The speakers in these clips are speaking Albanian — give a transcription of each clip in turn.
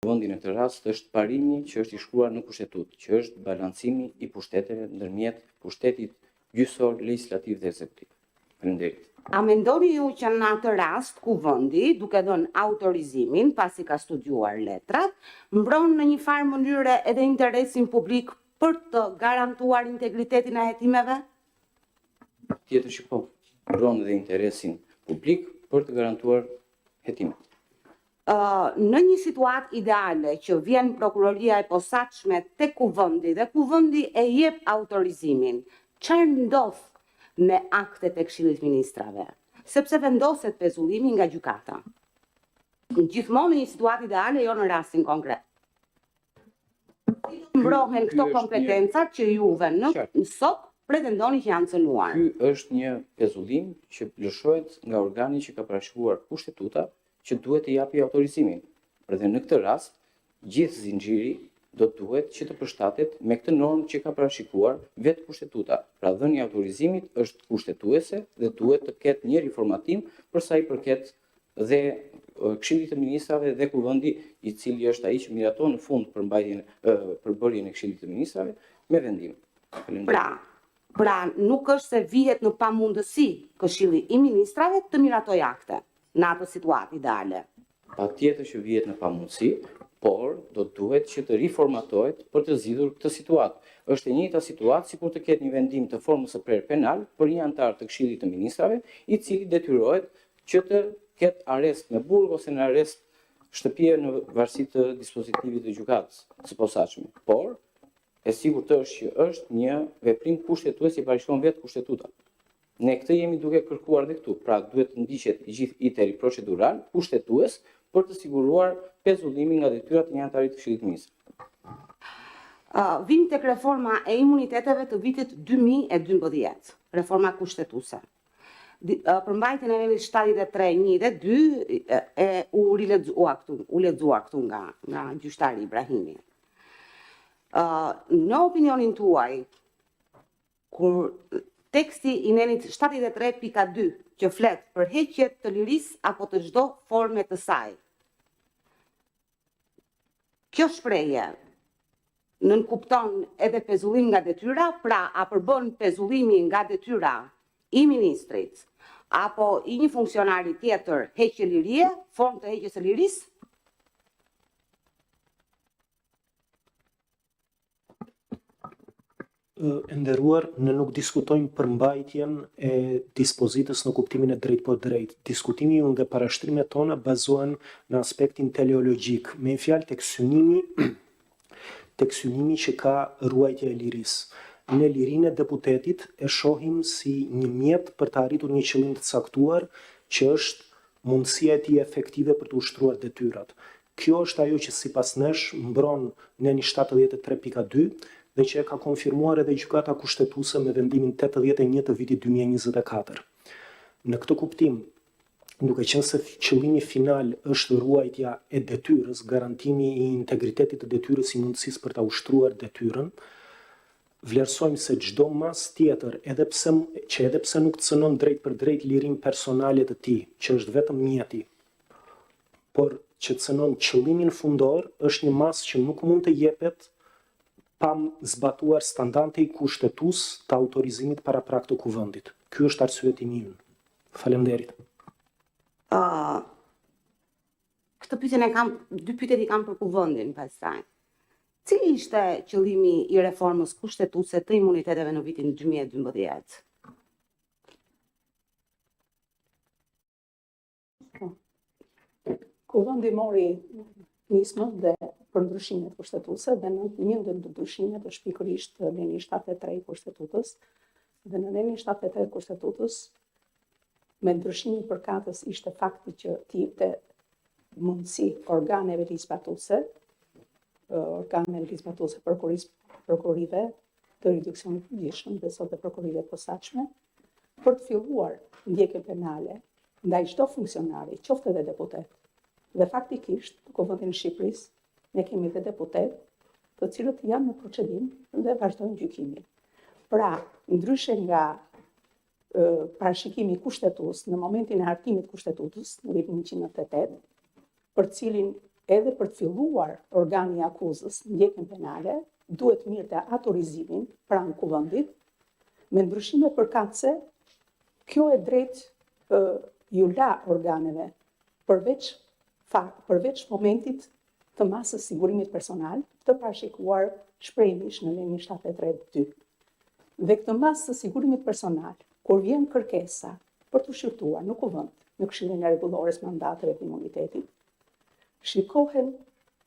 Vendi në këtë rast është parimi që është i shkruar në kushtetutë, që është balancimi i pushteteve ndërmjet pushtetit gjyqësor, legislativ dhe ekzekutiv. Faleminderit. A mendoni ju që në atë rast kuvendi, duke dhënë autorizimin pasi ka studiuar letrat, mbron në një farë mënyre edhe interesin publik për të garantuar integritetin e hetimeve? Tjetër që po, mbron edhe interesin publik për të garantuar hetimet. Në një situatë ideale që vjen prokuroria e posaçme tek kuvendi dhe kuvendi e jep autorizimin, çfarë ndodh me aktet e Këshillit të Ministrave? Sepse vendoset pezullimi nga gjykata. Gjithmonë në një situatë ideale, jo në rastin konkret. Mbrohen këto kompetencat që juve në sot pretendoni që janë cënuar. Ky është një pezullim që lëshohet nga organi që ka parashikuar kushtetuta, që duhet të japi autorizimin. Por edhe në këtë rast, gjithë zinxhiri do të duhet që të përshtatet me këtë normë që ka parashikuar vetë kushtetuta. Pra dhënia e autorizimit është kushtetuese dhe duhet të ketë një riformatim për sa i përket dhe Këshillit të Ministrave dhe kuvendi i cili është ai që miraton në fund për bërjen e Këshillit të Ministrave me vendim. Pra nuk është se vihet në pamundësi Këshilli i Ministrave të miratoj akte në atë situatë ideale. Patjetër që vihet në pamundësi, por do duhet që të riformatohet për të zgjidhur këtë situatë. Është e njëjta situatë sikur të ketë një vendim të formës së prerë penal për një antar të Këshillit të Ministrave, i cili detyrohet që të ketë arrest me burg ose në arrest shtëpie në varësi të dispozitivit të gjykatës së posaçme. Por e sigurt është që është një veprim kushtetues që parashikon vetë kushtetuta. Ne këtë jemi duke kërkuar dhe këtu, pra duhet të ndiqet i gjithë iteri procedural, kushtetues, për të siguruar pezullimin nga detyrat e një antari të Këshillit të Ministrave. Vim tek reforma e imuniteteve të vitit 2012, reforma kushtetuese. Përmbajtjen e nivelit 73, 1 dhe 2 u lexuar këtu nga gjyqtari Ibrahimi. Në opinionin tuaj, kur teksti i nenit 73.2 që flet për heqje të lirisë apo të çdo forme të saj. Kjo shprehje nënkupton edhe pezullim nga detyra, pra a përbën pezullimi nga detyra i ministrit apo i një funksionari tjetër heqje lirie, formë të heqjes së lirisë? Nderuar, ne nuk diskutojmë përmbajtjen e dispozitës në kuptimin e drejt për drejt. Diskutimi ju nga parashtrimet tona bazohen në aspektin teleologjik, me fjalë tek synimi që ka ruajtja e lirisë. Ne lirinë e deputetit e shohim si një mjet për të arritur një qëllim të caktuar, që është mundësia e tij efektive për të ushtruar detyrat. Kjo është ajo që sipas nesh mbron neni 73.2 dhe që e ka konfirmuar edhe gjykata kushtetuese me vendimin 81 të vitit 2024. Në këtë kuptim, duke qenë se qëllimi final është ruajtja e detyrës, garantimi i integritetit të detyrës i mundësisë për ta ushtruar detyrën, vlerësojmë se çdo mas tjetër, edhe pse nuk cënon drejt për drejt lirinë personale të tij, që është vetëm mjeti, por që cënon qëllimin fundor, është një mas që nuk mund të jepet pa zbatuar standarde i kushtetues të autorizimit paraprak të kuvendit. Ky është arsyetimi ynë. Faleminderit. Këtë dy pyetje i kam për kuvendin pastaj. Cili ishte qëllimi i reformës kushtetuese të imuniteteve në vitin 2012? Kuvendi mori nismën dhe për ndryshimet kushtetuese dhe në një ndër ndryshimet është pikërisht neni 73 kushtetutës dhe në neni 73 kushtetutës me ndryshimin përkatës ishte fakti që t'i jepte mundësi organeve ligjzbatuese prokurorive të jurisdiksionit të përgjithshëm dhe sot e prokurorive të posaçme për të filluar ndjekje penale ndaj çdo funksionari, qoftë edhe deputet. Dhe faktikisht, në Kuvendin e Shqipërisë, ne kemi dhe deputet të cilët janë në procedim dhe vazhdojnë gjykimin. Pra, ndryshe nga parashikimi kushtetues në momentin e hartimit kushtetues në vitin 1988, për cilin edhe për të filluar organi i akuzës ndjekjen penale, duhet mirëte autorizimin pranë kuvendit, me ndryshime përkatëse, kjo e drejtë ju la organeve përveç momentit të masës sigurimit personal të parashikuar shprehmisht në lenin 73.2. Dhe këtë masë të sigurimit personal, kur vjen kërkesa për të shqyrtuar në kuvend, në Këshillin e Rregullores Mandateve të Imunitetit, shikohen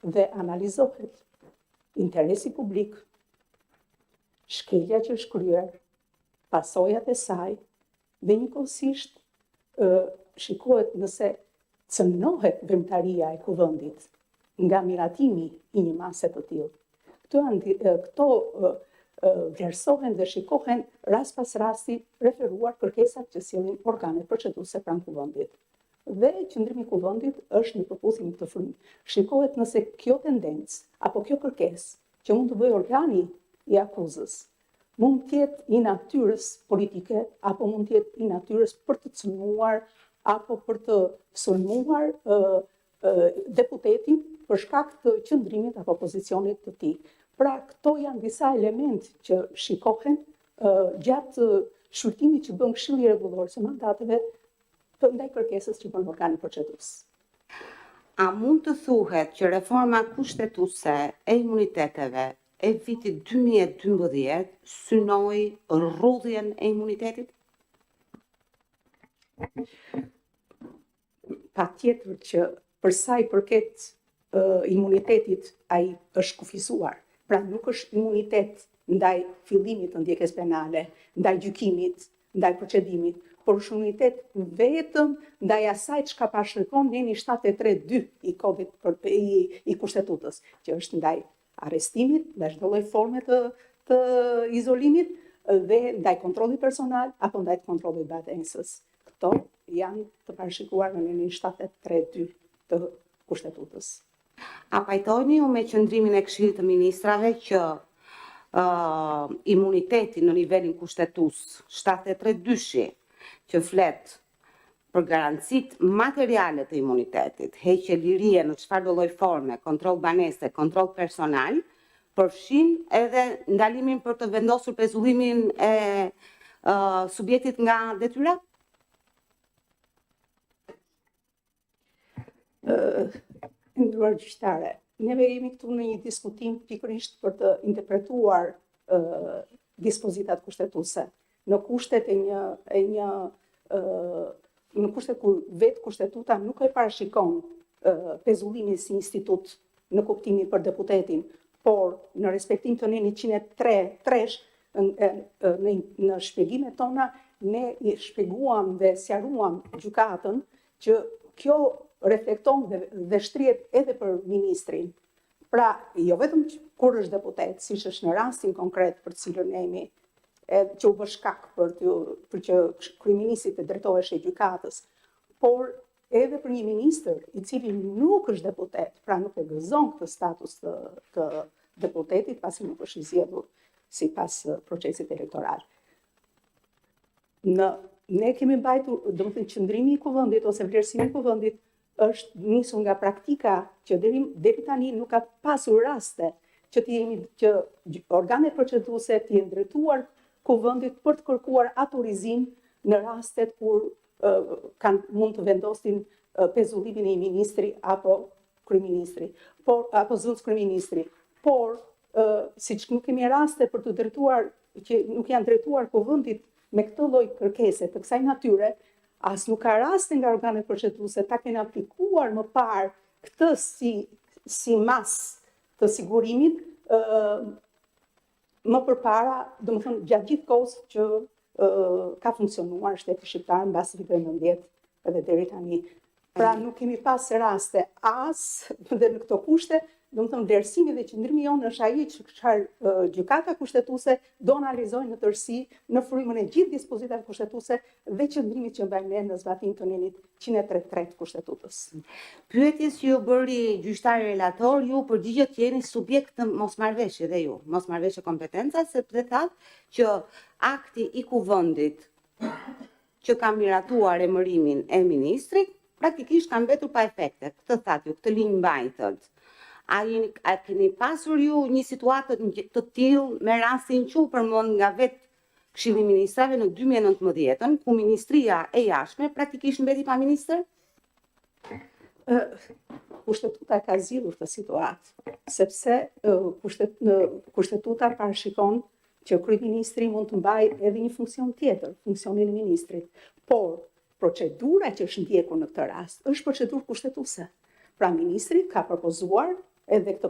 dhe analizohet interesi publik, shkelja që është kryer, pasojat e saj, dhe njëkohësisht shikohet nëse cënohet veprimtaria e kuvendit nga miratimi i një mase të tillë. Këto vlerësohen dhe shikohen rast pas rasti referuar kërkesat që sjellin organet proceduse pranë kuvendit. Dhe qëndrimi i kuvendit është në përputhje me këtë frymë. Shikohet nëse kjo tendencë apo kjo kërkesë që mund të bëjë organi i akuzës mund të jetë i natyrës politike apo mund të jetë i natyrës për të cënuar apo për të sulmuar deputetin për shkak të qëndrimit apo pozicionit të tij. Pra, këto janë disa elementë që shikohen gjatë shqyrtimit që bën Këshilli Rregullor të Mandateve ndaj kërkesës që bën organi procedues. A mund të thuhet që reforma kushtetuese e imuniteteve e vitit 2012 synoi rrudhjen e imunitetit? Patjetër që për sa i përket imunitetit ai është kufizuar. Pra nuk është imunitet ndaj fillimit të ndjekjes penale, ndaj gjykimit, ndaj procedimit, por është imunitet vetëm ndaj asaj çka parashikon neni 73.2 i kodit i kushtetutës, që është ndaj arrestimit, ndaj çdo lloj forme të izolimit dhe ndaj kontrollit personal apo ndaj kontrollit batencës. Këto janë të parashikuar në nenin 73.2 të kushtetutës. A pajtoni ju me qëndrimin e Këshillit të Ministrave që imuniteti në nivelin kushtetues 73.2 që flet për garancit materiale të imunitetit, heqje lirie në çfarëdo lloj forme, kontroll banese, kontroll personal, përfshin edhe ndalimin për të vendosur pezullimin e subjektit nga detyra? Nderuar gjyqtare, neve jemi këtu në një diskutim pikërisht për të interpretuar dispozitat kushtetuese në kushtet në kushtet kur vetë kushtetuta nuk e parashikon pezullimin si institut në kuptimin për deputetin, por në respektim të nenit 103 në shpjegimet tona ne i shpjeguam dhe sqaruam gjykatën që kjo reflekton dhe shtrihet edhe për ministrin. Pra, jo vetëm kur është deputet, siç është në rastin konkret për cilën jemi, që u bë shkak për që kryeministri të drejtohej gjykatës, por edhe për një ministër i cili nuk është deputet, pra nuk e gëzon këtë status të deputetit, pasi nuk është i zgjedhur sipas procesit elektoral. Ne kemi mbajtur, domethënë qëndrimi i kuvendit ose vlerësimi i kuvendit është nisur nga praktika që deri tani nuk ka pasur raste që organet proceduese të jenë drejtuar kuvendit për të kërkuar autorizim në rastet kur mund të vendosin pezullimin e një ministri apo kryeministri, apo zëvendës kryeministri. Por, siç nuk kemi raste për të drejtuar që nuk janë drejtuar kuvendit me këtë lloj kërkese të kësaj natyre, as nuk ka raste nga organet proceduese ta kenë aplikuar më parë këtë si mas të sigurimit më përpara, domethënë gjatë gjithë kohës që ka funksionuar shteti shqiptar mbas vitit 19 edhe deri tani. Pra nuk kemi pas raste as dhe në këto kushte, domethënë vlerësimi dhe qëndrimi jonë është ai që çfarë gjykata kushtetuese do analizojë në tërësi në frymën e gjithë dispozitave kushtetuese dhe qëndrimit që mbajmë ne në zbatim të nenit 103 të kushtetutës. Pyetjes që ju bëri gjyqtari relator, ju përgjigjet jeni subjekt të mosmarrveshje dhe ju, mosmarrveshje kompetenca, sepse thatë që akti i kuvendit që ka miratuar emërimin e ministrit praktikisht kanë mbetur pa efekte. Këtë thatë ju, këtë linjë mbajtët. A keni pasur ju një situatë të tillë me rastin që u përmend nga vetë Këshilli i Ministrave në 2019, ku Ministria e Jashtme praktikisht mbeti pa ministër? Kushtetuta ka zgjidhur këtë situatë, sepse kushtetuta parashikon që kryeministri mund të mbajë edhe një funksion tjetër, funksionin e ministrit. Por procedura që është ndjekur në këtë rast është procedurë kushtetuese. Pra ministri ka propozuar edhe këtë